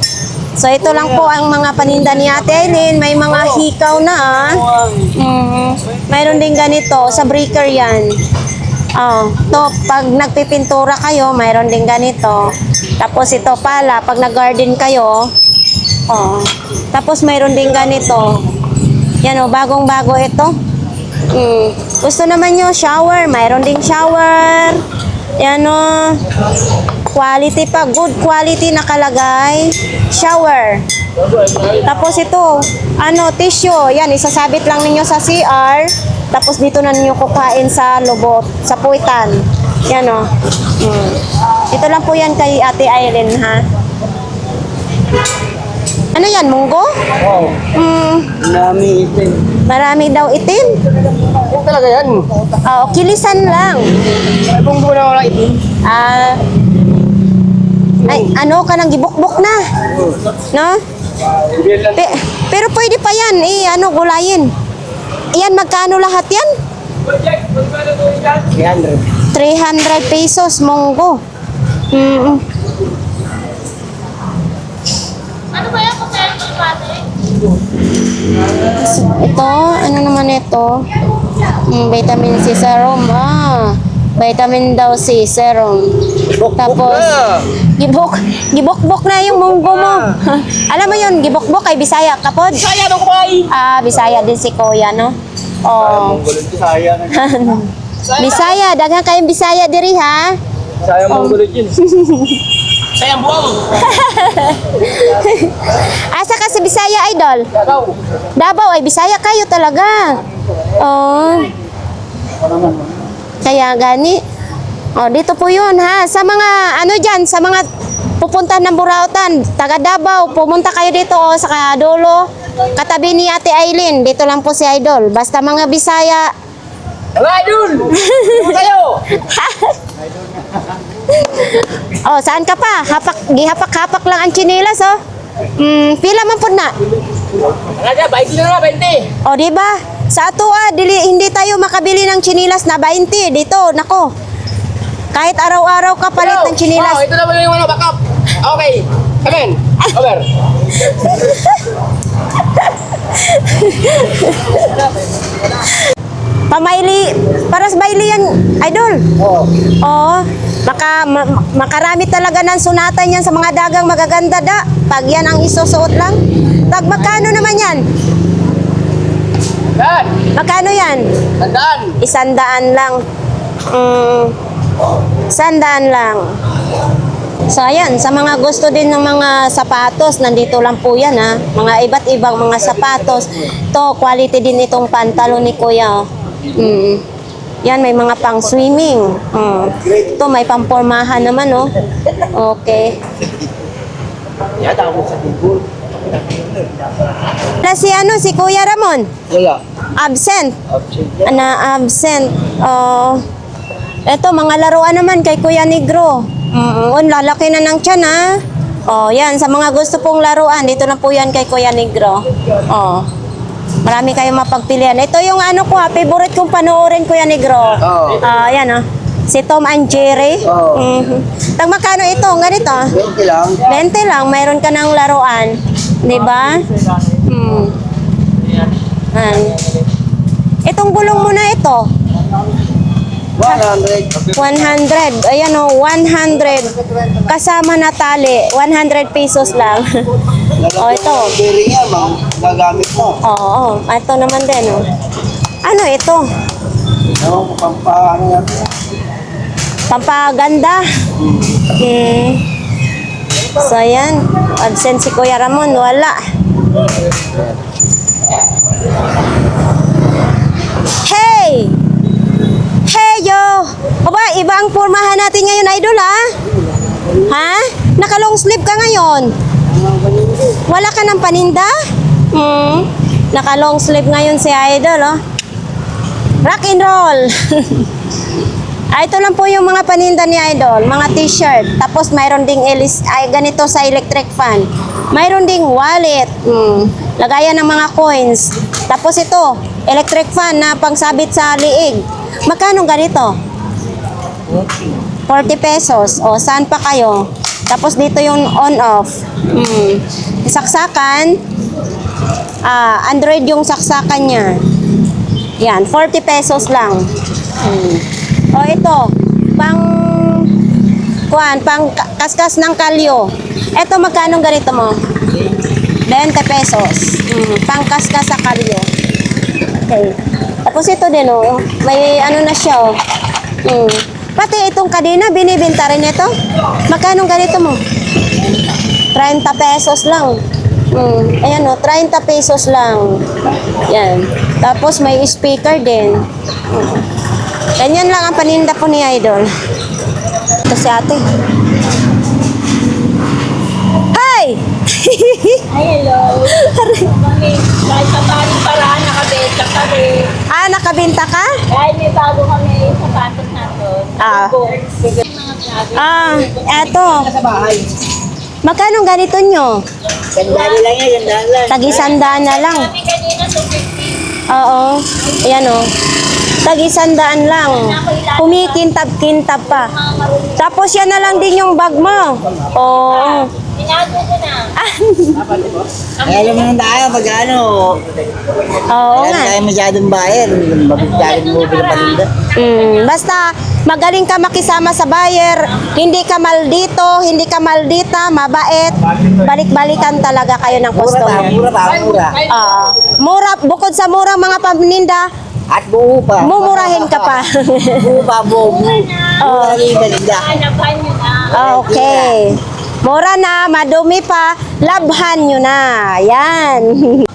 Speaker 1: So ito lang po ang mga paninda ni Ate Aileen. May mga hikaw na. Mayroon din ganito. Sa breaker yan. To, pag nagpipintura kayo, mayroon din ganito. Tapos ito pala, pag nag-garden kayo, tapos mayroon din ganito. Yan o, bagong-bago ito. Gusto naman nyo, shower, mayroon ding shower. Yan o, quality pa, good quality nakalagay. Shower. Tapos ito, tissue. Yan, isasabit lang ninyo sa CR. Tapos dito na ninyo kukain sa lubot, sa puwitan. Yan o. Ito lang po yan kay Ate Aileen, ha? Ano yan, munggo?
Speaker 4: Oo. Marami itim.
Speaker 1: Marami daw itim.
Speaker 4: Yan talaga yan.
Speaker 1: Kilisan lang.
Speaker 4: Ay, munggo na wala itim.
Speaker 1: Ka nang gibukbok na. No? Pero pwede pa yan, gulayin. Yan, magkano lahat yan?
Speaker 4: 300.
Speaker 1: 300 pesos, munggo.
Speaker 7: Ano ba yan? Pagkain ko pati?
Speaker 1: Ito, ano naman ito? Vitamin C serum. Vitamin daw C serum. Tapos, gibokbok na yung munggo mo. Alam mo yun, gibokbok kay Bisaya kapod.
Speaker 4: Kaya nung kumain.
Speaker 1: Bisaya din si Kuya, no? Bisaya, daghang kayong Bisaya diri, ha?
Speaker 4: Sayang mongolid yun. Sayang buwang.
Speaker 1: Asa ka si Bisaya, idol? Davao, ay Bisaya kayo talaga. Kaya gani. Dito po yun, ha? Sa mga, sa mga pupunta ng Burautan, taga Davao, pumunta kayo dito, sa dulo, katabi ni Ate Aileen. Dito lang po si idol. Basta mga Bisaya.
Speaker 4: Mga idol! Kayo!
Speaker 1: Saan ka pa? Gihapak-hapak lang ang chinilas, Pila man po na?
Speaker 4: Ano dyan, 20 na lang, 20.
Speaker 1: O, di ba? Sa ato hindi tayo makabili ng chinilas na 20. Dito, nako. Kahit araw-araw ka palit ng chinilas.
Speaker 4: Oh, ito naman yung ano, backup. Okay. Come in. Over.
Speaker 1: Pamaili, paras baili yan, idol. Oo. Makarami talaga ng sunatan yan sa mga dagang magaganda da. Pag yan ang isusuot lang. Tag, magkano naman yan?
Speaker 4: Yan.
Speaker 1: Magkano yan?
Speaker 4: Tandaan.
Speaker 1: 100 lang. 100 lang. So ayan, sa mga gusto din ng mga sapatos, nandito lang po yan ha. Mga iba't ibang mga sapatos. To quality din itong pantalon ni Kuya. Yan, may mga pang swimming. Ito, may pampormahan naman oh. Okay. Si Kuya Ramon?
Speaker 4: Wala.
Speaker 1: Absent? Absent. Ito, mga laruan naman kay Kuya Negro. Lalaki na ng tiyan ha. Yan, sa mga gusto pong laruan, dito na po yan kay Kuya Negro. Marami kayong mapagpilian. Ito yung ano ko ha, favorite kong panoorin, Kuya Negro. Yan si Tom and Jerry. Tag magkano ito? Ganito?
Speaker 4: 20 lang.
Speaker 1: 20 lang, mayroon ka ng laruan. Di ba? Itong gulong mo na ito.
Speaker 4: 100.
Speaker 1: 100. Ayan o, 100. Kasama na tali. 100 pesos lang. Ito.
Speaker 4: Bearing yan, gagamit mo.
Speaker 1: Oo. Ito naman din. Ano ito?
Speaker 4: Pampaano yan.
Speaker 1: Pampaganda. So, ayan. Absent si Kuya Ramon. Wala. Hey! Hey, yo! Aba, iba ang pormahan natin ngayon, idol, ha? Ha? Naka-long sleeve ka ngayon. Wala ka ng paninda? Naka-long sleeve ngayon si idol, oh. Rock and roll. Ito lang po yung mga paninda ni idol. Mga t-shirt. Tapos mayroon ding ganito sa electric fan. Mayroon ding wallet. Lagayan ng mga coins. Tapos ito, electric fan na pangsabit sa liig. Magkano ganito? 40 pesos. O, saan pa kayo? Tapos dito yung on-off. Saksakan. Android yung saksakan niya. Yan, 40 pesos lang. O, ito. Pang kaskas ng kalyo. Ito, magkano ganito mo? 20 pesos. Pang kaskas sa kalyo. Okay. Tapos ito din, oh. May ano na siya, oh. Pati itong kadena, binibenta rin ito. Magkano ganito mo? 30 pesos lang. Ayan, oh. 30 pesos lang. Yan. Tapos may speaker din. Ganyan lang ang paninda po ni idol. Ito si ate. Hi!
Speaker 3: Hello. Kahit pa paano paraan, nakabenta kami.
Speaker 1: Nakabenta ka?
Speaker 3: Dahil may bago kami sapatos na to.
Speaker 1: Eto. Magkano ganito nyo?
Speaker 4: Gandaan lang yan, gandaan lang.
Speaker 1: Tag-100 na lang.
Speaker 3: Kami kanina, 250.
Speaker 1: Oo. Ayan o. Tag-100 lang. Kumikintab-kintab pa. Tapos yan na lang din yung bag mo. Oo.
Speaker 3: Tinago ko na.
Speaker 4: Alam mo nang tayo pag ano,
Speaker 1: Oo nga.
Speaker 4: tayo masyadong buyer, mabigyan mo bilang paninda.
Speaker 1: Basta magaling ka makisama sa buyer, hindi ka maldito, hindi ka maldita, mabait. Balik-balikan talaga kayo ng customer.
Speaker 4: Mura.
Speaker 1: Mura, bukod sa murang mga paninda,
Speaker 4: At buo pa.
Speaker 1: mumurahin ka pa.
Speaker 4: Buo pa, buo. Mura rin yung paninda.
Speaker 3: Hanapan nyo na.
Speaker 1: Okay. Mura na, madumi pa, labhan nyo na. Yan.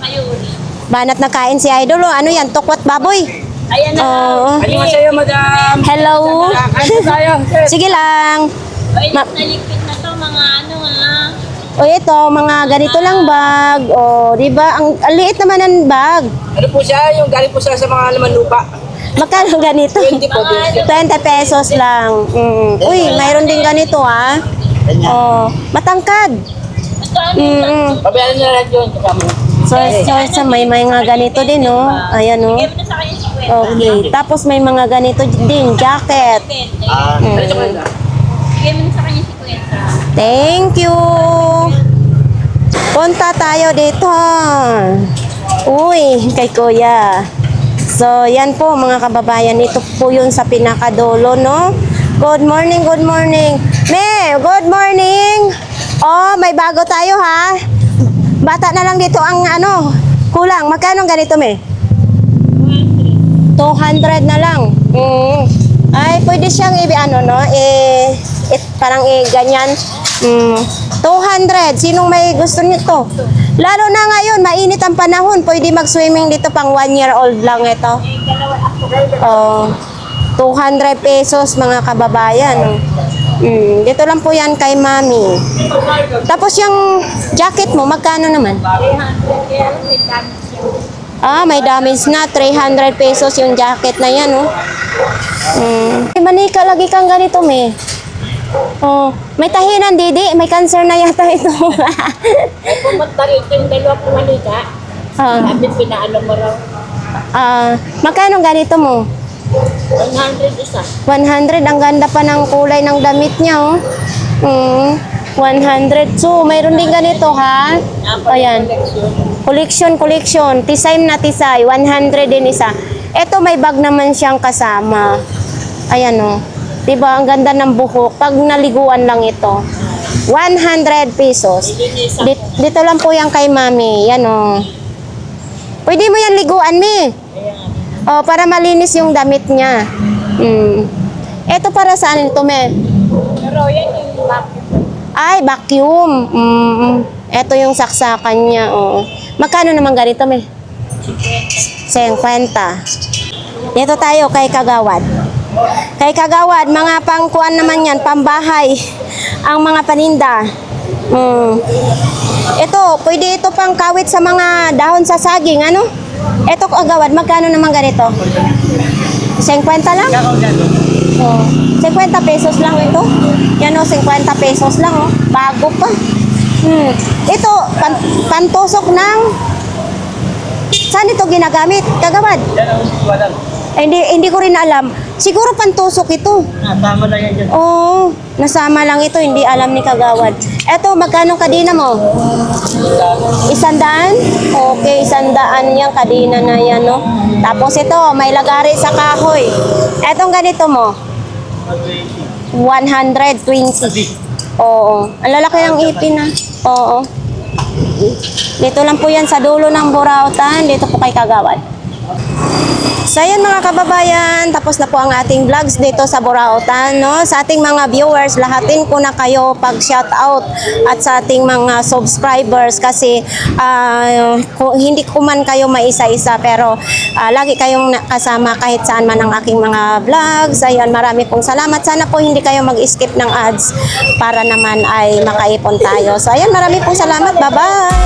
Speaker 3: Kayo ulit.
Speaker 1: Banat na kain si Idol. Ano yan? Tukwat baboy.
Speaker 3: Ayan na.
Speaker 1: Oo.
Speaker 4: Ano sa'yo, madam?
Speaker 1: Hello.
Speaker 4: Ano tayo?
Speaker 1: Sige lang.
Speaker 3: Ay, naligpit na to mga ano ha.
Speaker 1: O ito, mga ganito lang bag. O, di ba? Ang liit naman ng bag.
Speaker 4: Ano po siya? Yung galing po siya sa mga laman lupa.
Speaker 1: Magkano ganito?
Speaker 4: 20 po.
Speaker 1: 20 pesos lang. Uy, mayroon din ganito ha. Oh, matangkad.
Speaker 3: Magkano?
Speaker 1: Mm.
Speaker 4: Pabayaran niyo na lang yun. Kasama.
Speaker 1: So, may mga ganito din, no? Ayan, no?
Speaker 7: Bigay mo na sa kanya 50.
Speaker 1: Okay. Tapos may mga ganito din, jacket.
Speaker 7: Bigay mo na sa kanya 50.
Speaker 1: Thank you. Punta tayo dito. Uy, kay Kuya. So, yan po mga kababayan. Ito po yun sa pinakadulo, no? Good morning, good morning. Me, good morning. Oh, may bago tayo, ha? Bata na lang dito ang ano, kulang. Magkano ganito, me? 200 na lang. Ay, pwede siyang parang ganyan. 200. Sinong may gusto nito? Lalo na ngayon, mainit ang panahon. Pwede mag-swimming dito pang 1 year old lang ito. Oh, 200 pesos mga kababayan. Dito lang po yan kay Mami. Tapos yung jacket mo, magkano naman?
Speaker 7: 300.
Speaker 1: Ah, may damage na. 300 pesos yung jacket na yan, oh. Manika, lagi kang ganito, me. Oh, may tahinan, Didi. May cancer na yata ito.
Speaker 3: Ay, pumunta rito yung dalawa pumalika.
Speaker 1: Ah,
Speaker 3: Sabi, pinaano mo raw.
Speaker 1: magkano ganito mo?
Speaker 3: 100 isa.
Speaker 1: 100. Ang ganda pa ng kulay ng damit niya, oh. 100. So, mayroon din ganito, ha? Ayan. Collection. Tisay na tisay. 100 din isa. Ito, may bag naman siyang kasama. Ayan, oh. Diba, ang ganda ng buhok. Pag naliguan lang ito. 100 pesos. Dito lang po yan kay Mami. Yan, oh. Pwede mo yan liguan, Mi. Oh, para malinis yung damit niya. Ito para saan ito, Me?
Speaker 3: Pero yan yung vacuum.
Speaker 1: Ay, vacuum. Ito yung saksakan niya, oh. Magkano naman ganito, Me? 50. Dito tayo kay Kagawad. Kay Kagawad, mga pangkuan naman yan, pambahay. Ang mga paninda. Ito, pwede ito pang kawit sa mga dahon sa saging, ano? Ito, Kagawad, magkano naman ganito? 50 lang? Oh, 50 pesos lang ito. Yan, oh, 50 pesos lang, oh. Bago pa. Ito, pantusok ng... Saan ito ginagamit, Kagawad? Hindi ko rin alam. Siguro pantusok ito.
Speaker 5: Nasama lang yan dyan.
Speaker 1: Oo, nasama lang ito. Hindi alam ni Kagawad. Eto, magkano kadina mo? 100? Okay, 100 yung kadina na yan, no? Tapos ito, may lagari sa kahoy. Etong ganito mo? 120. Oo. Ang lalaki ng ipin, na. Oo. Dito lang po yan sa dulo ng Burautan. Dito po kay Kagawad. So ayan mga kababayan, tapos na po ang ating vlogs dito sa Burautan, no? Sa ating mga viewers, lahatin ko na kayo pag shout out at sa ating mga subscribers kasi hindi ko man kayo maisa-isa pero lagi kayong kasama kahit saan man ang aking mga vlogs. Ayan, marami pong salamat. Sana po hindi kayo mag-skip ng ads para naman ay makaipon tayo. So ayan, marami pong salamat. Bye-bye!